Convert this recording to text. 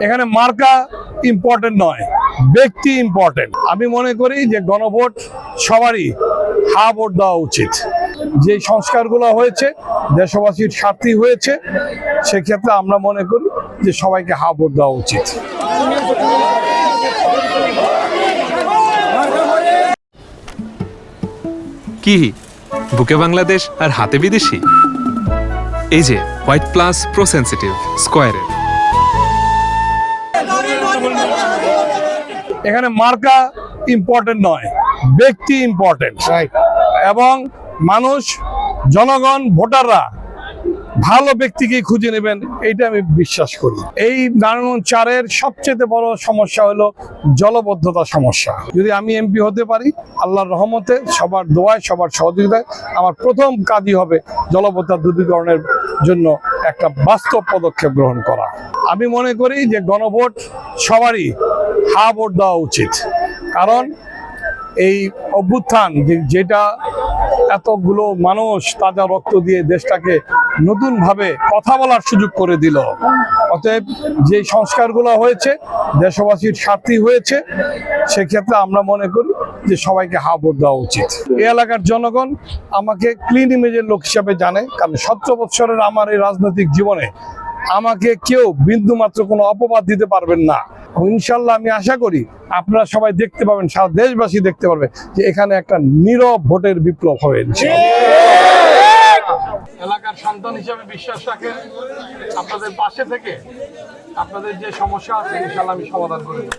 এখানে মার্কা ইম্পর্টেন্ট নয়, ব্যক্তি ইম্পর্টেন্ট। আমি মনে করি যে গণভোট সবারই হা ভোট দেওয়া উচিত। যে সংস্কারগুলো হয়েছে দেশবাসীর স্বার্থে হয়েছে, সেক্ষেত্রে আমরা মনে করি যে সবাইকে হা ভোট দেওয়া উচিত। কি বুকে বাংলাদেশ আর হাতে বিদেশি? এই যে হোয়াইট প্লাস প্রো সেনসিটিভ স্কয়ারের। এখানে মার্কা ইম্পর্টেন্ট নয়, ব্যক্তি ইম্পর্টেন্ট। এবং মানুষ, জনগণ, ভোটাররা ভালো ব্যক্তিকে খুঁজে নেবেন, এইটা আমি বিশ্বাস করি। এই নারায়ণগঞ্জ 4-এর সবচেয়ে বড় সমস্যা হলো জলবদ্ধতা সমস্যা। যদি আমি এমপি হতে পারি, আল্লাহর রহমতে, সবার দোয়ায়, সবার সহযোগিতায়, আমার প্রথম কাজই হবে জলবদ্ধতা দূরীকরণের জন্য একটা বাস্তব পদক্ষেপ গ্রহণ করা। আমি মনে করি যে গণভোট সবারই হা ভোট দেওয়া উচিত। কারণ এই অভ্যুত্থান যেটা এতগুলো মানুষ তাজা রক্ত দিয়ে দেশটাকে নতুনভাবে কথা বলার সুযোগ করে দিল, অতএব যে সংস্কারগুলো হয়েছে দেশবাসীর স্বার্থে হয়েছে, সেক্ষেত্রে আমরা মনে করি যে সবাইকে হা ভোট দেওয়া উচিত। এই এলাকার জনগণ আমাকে ক্লিন ইমেজের লোক হিসাবে জানে, কারণ 17 বছরের আমার এই রাজনৈতিক জীবনে আমাকে কেউ বিন্দুমাত্র কোনো অপবাদ দিতে পারবেন না। ইনশাল্লাহ আমি আশা করি আপনারা সবাই দেখতে পাবেন, সারা দেশবাসী দেখতে পারবে যে এখানে একটা নীরব ভোটের বিপ্লব হবে। এলাকার সন্তান হিসেবে বিশ্বাস রাখেন, আপনাদের পাশে থেকে আপনাদের যে সমস্যা আছে ইনশাল্লাহ আমি সমাধান করে দেব।